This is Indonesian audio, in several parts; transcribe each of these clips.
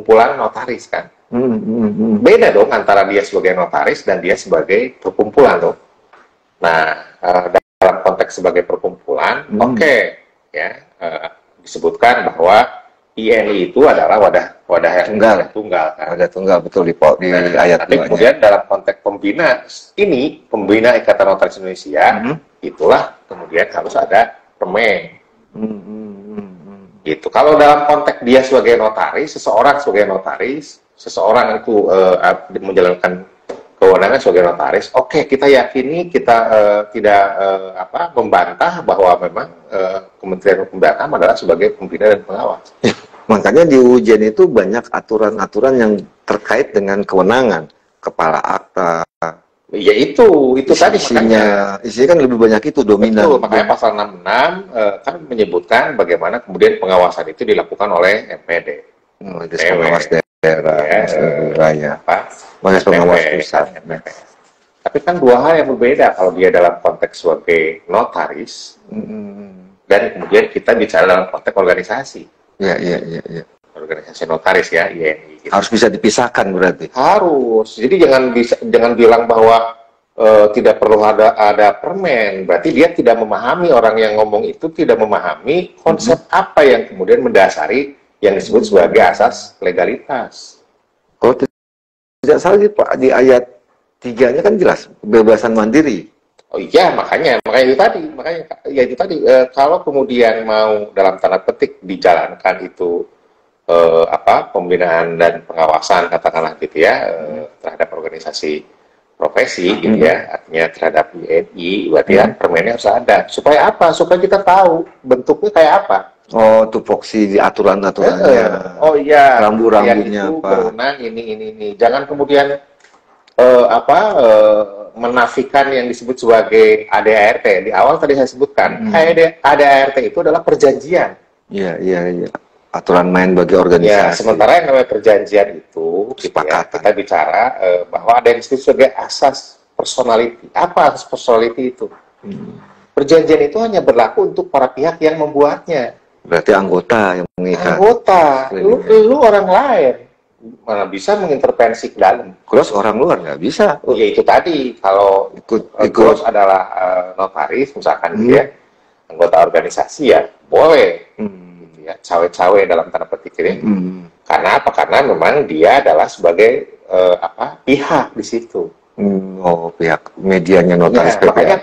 perkumpulan notaris kan. Beda dong antara dia sebagai notaris dan dia sebagai perkumpulan dong. Nah, dalam konteks sebagai perkumpulan, oke, ya disebutkan bahwa INI itu adalah wadah yang tunggal kan. Wadah tunggal, betul di ayat 2-nya. Kemudian dalam konteks pembina Ikatan Notaris Indonesia, itulah kemudian harus ada permen. Gitu. Kalau dalam konteks dia sebagai notaris, seseorang itu menjalankan kewenangan sebagai notaris, oke, kita yakini, kita tidak membantah bahwa memang Kementerian Hukum dan HAM adalah sebagai pembina dan pengawas. Makanya di ujian itu banyak aturan-aturan yang terkait dengan kewenangan kepala akta. Ya itu tadi isinya kan lebih banyak itu dominan. Betul, makanya pasal 66 kan menyebutkan bagaimana kemudian pengawasan itu dilakukan oleh MPD. Pengawas daerah, pengawas pusat. Tapi kan dua hal yang berbeda kalau dia dalam konteks sebagai notaris dan kemudian kita bicara dalam konteks organisasi. Iya. Organisasi notaris ya, INI. Gitu. Harus bisa dipisahkan berarti. Harus. Jadi jangan bilang bahwa tidak perlu ada permen. Berarti dia tidak memahami, orang yang ngomong itu tidak memahami konsep apa yang kemudian mendasari yang disebut sebagai asas legalitas. Kalau tidak salah Pak, di ayat 3-nya kan jelas kebebasan mandiri. Oh iya, makanya itu tadi kalau kemudian mau dalam tanda petik dijalankan itu pembinaan dan pengawasan katakanlah gitu ya terhadap organisasi profesi gitu ya, artinya terhadap INI, berarti kan permennya harus ada. Supaya apa? Supaya kita tahu bentuknya kayak apa. Oh, tupoksi di aturan-aturannya. Oh iya, rambu-rambunya apa? Kewenangan ini. Jangan kemudian menafikan yang disebut sebagai ADART. Di awal tadi saya sebutkan, ADART itu adalah perjanjian. Iya. Aturan main bagi organisasi. Ya, sementara yang namanya perjanjian itu kita bicara bahwa ada yang disebut sebagai asas personality. Apa asas personality itu? Perjanjian itu hanya berlaku untuk para pihak yang membuatnya. Berarti anggota yang mengikat. Anggota, lu orang lain mana bisa mengintervensi ke dalam. Terus orang luar nggak bisa. Ya itu tadi, kalau ikut adalah notaris misalkan dia anggota organisasi ya boleh. Ya, cawe-cawe dalam tanda petik ini. Karena apa? Karena memang dia adalah sebagai pihak di situ. Pihak medianya notaris. Ya, makanya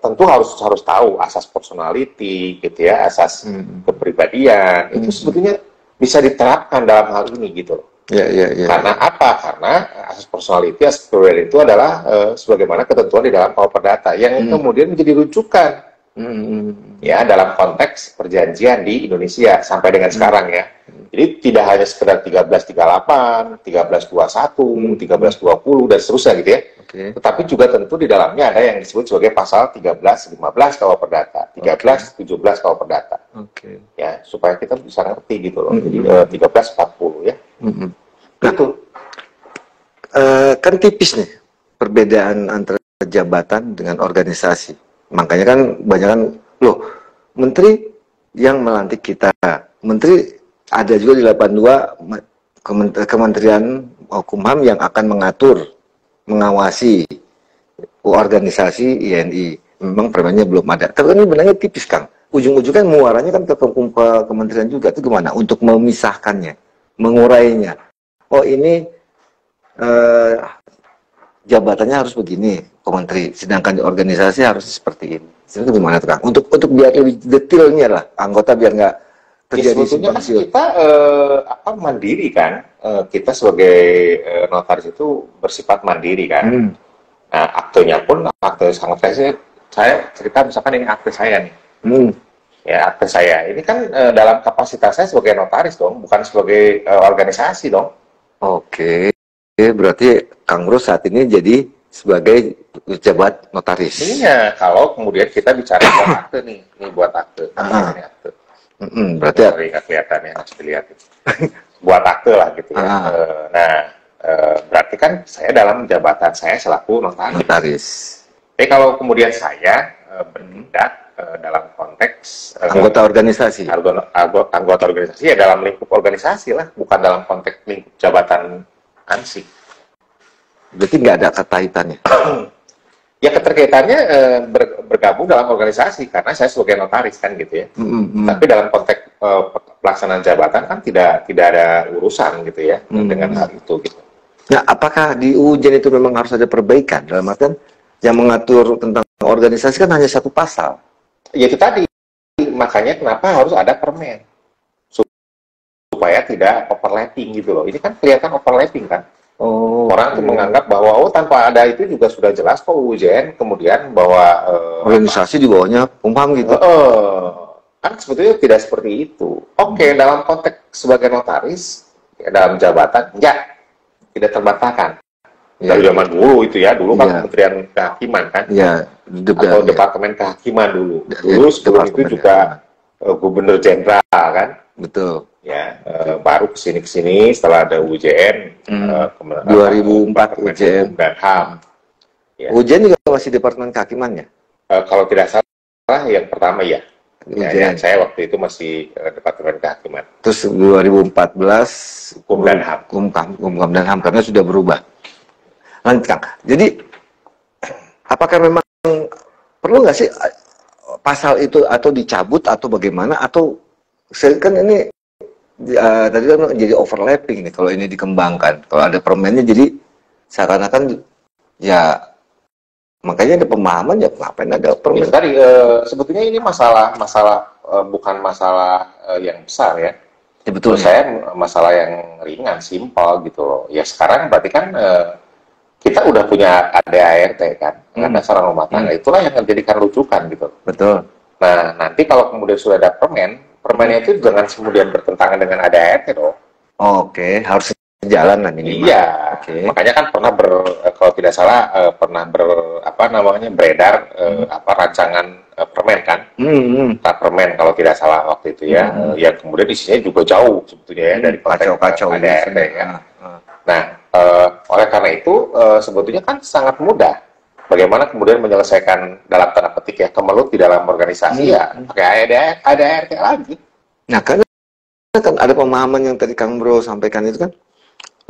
tentu harus tahu asas personality gitu ya, asas kepribadian. Itu sebetulnya bisa diterapkan dalam hal ini gitu loh. Ya. Karena apa? Karena asas personality, asas kepribadian itu adalah sebagaimana ketentuan di dalam KUH Perdata yang kemudian menjadi rujukan. Ya, dalam konteks perjanjian di Indonesia sampai dengan sekarang ya. Jadi tidak hanya sekedar 1338, 1321, 1320 dan seterusnya gitu ya. Tetapi juga tentu di dalamnya ada yang disebut sebagai pasal 1315 KUH Perdata, 1317 KUH Perdata. Ya, supaya kita bisa ngerti gitu loh. Jadi 1340 ya. Itu kan tipis nih perbedaan antara jabatan dengan organisasi. Makanya kan banyak kan, menteri yang melantik kita. Menteri ada juga di 82 Kementerian Hukum HAM yang akan mengatur, mengawasi organisasi INI. Memang permennya belum ada. Tapi kan ini benarnya tipis, Kang. Ujung-ujungnya kan muaranya kan ke kementerian juga. Itu gimana? Untuk memisahkannya, mengurainya. Oh ini jabatannya harus begini, menteri, sedangkan di organisasi harus seperti ini. Itu gimana tuh, Kang? Untuk biar lebih detailnya lah, anggota biar nggak terjadi simpang siur. Kita mandiri kan, kita sebagai notaris itu bersifat mandiri kan. Nah, aktenya pun akte sangat saya cerita misalkan ini akte saya nih. Ya, akte saya ini kan dalam kapasitas saya sebagai notaris dong, bukan sebagai organisasi dong. Oke. Berarti Kang Ros saat ini jadi sebagai pejabat notaris. Iya, kalau kemudian kita bicara buat akte nih, ini buat akte. Ini akte. Berarti nggak kelihatan ya, harus dilihat. Buat akte lah gitu ya. Berarti kan saya dalam jabatan saya selaku notaris. Notaris. Tapi kalau kemudian saya bertindak dalam konteks anggota organisasi. Anggota organisasi ya dalam lingkup organisasi lah, bukan dalam konteks lingkup jabatan ansih. Berarti nggak ada kaitannya. Ya keterkaitannya bergabung dalam organisasi karena saya sebagai notaris kan gitu ya. Tapi dalam konteks pelaksanaan jabatan kan tidak ada urusan gitu ya dengan hal itu gitu. Nah, apakah di UUJN itu memang harus ada perbaikan dalam artian yang mengatur tentang organisasi kan hanya satu pasal? Ya itu tadi, makanya kenapa harus ada permen supaya tidak overlapping gitu loh. Ini kan kelihatan overlapping kan. Orang tuh menganggap bahwa tanpa ada itu juga sudah jelas kok UUJN, kemudian bahwa organisasi di bawahnya Kumham gitu. Kan sebetulnya tidak seperti itu. Oke, dalam konteks sebagai notaris ya, dalam jabatan ya tidak terbantahkan. Dari zaman dulu itu ya, dulu kan Kementerian Kehakiman kan, atau Departemen Kehakiman dulu. Dulu sebelum itu juga Gubernur Jenderal kan. Betul. Ya, baru kesini setelah ada UJN 2004 UJN dan HAM. Ya. UJN juga masih Departemen Kehakiman ya? Kalau tidak salah yang pertama ya. Yang saya waktu itu masih Departemen Kehakiman. Terus 2014 Hukum dan HAM. Hukum dan HAM karena sudah berubah. Lanjut Kang. Jadi apakah memang perlu nggak sih pasal itu atau dicabut atau bagaimana, atau kan ini tadi kan jadi overlapping nih kalau ini dikembangkan. Kalau ada permennya jadi seakan-akan ya, makanya ada pemahaman ya ngapain ada permen. Tadi sebetulnya ini masalah bukan masalah yang besar ya. Betul, saya masalah yang ringan, simpel gitu loh. Ya sekarang berarti kan kita udah punya ADART kan, dasar rumah tangga, itulah yang menjadikan rujukan gitu. Betul. Nah nanti kalau kemudian sudah ada permennya itu jangan kemudian bertentangan dengan ADART dong. Oke, harus jalan lah minimal. Iya, makanya kan pernah kalau tidak salah pernah beredar rancangan permen kan, permen kalau tidak salah waktu itu ya, yang kemudian isinya juga jauh sebetulnya ya dari kacau ADART ya. Nah, oleh karena itu sebetulnya kan sangat mudah. Bagaimana kemudian menyelesaikan dalam tanda petik ya kemelut di dalam organisasi ya pakai ADART lagi. Nah, karena kan ada pemahaman yang tadi Kang Bro sampaikan itu kan,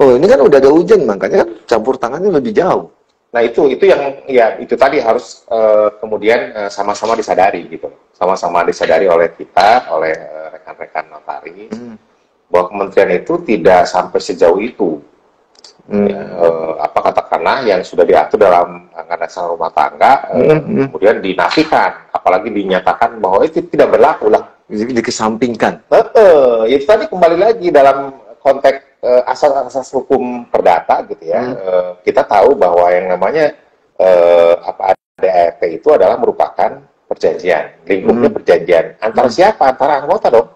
ini kan udah ada UUJN, makanya kan campur tangannya lebih jauh. Nah itu yang ya itu tadi harus kemudian sama-sama disadari gitu, sama-sama disadari oleh kita, oleh rekan-rekan notaris bahwa kementerian itu tidak sampai sejauh itu. Katakanlah yang sudah diatur dalam anggaran dasar rumah tangga kemudian dinafikan, apalagi dinyatakan bahwa itu tidak berlaku lah, dikesampingkan. Itu tadi kembali lagi dalam konteks asas-asas hukum perdata gitu ya. Kita tahu bahwa yang namanya ADART itu adalah merupakan perjanjian, lingkupnya perjanjian antara siapa? Antara anggota dong.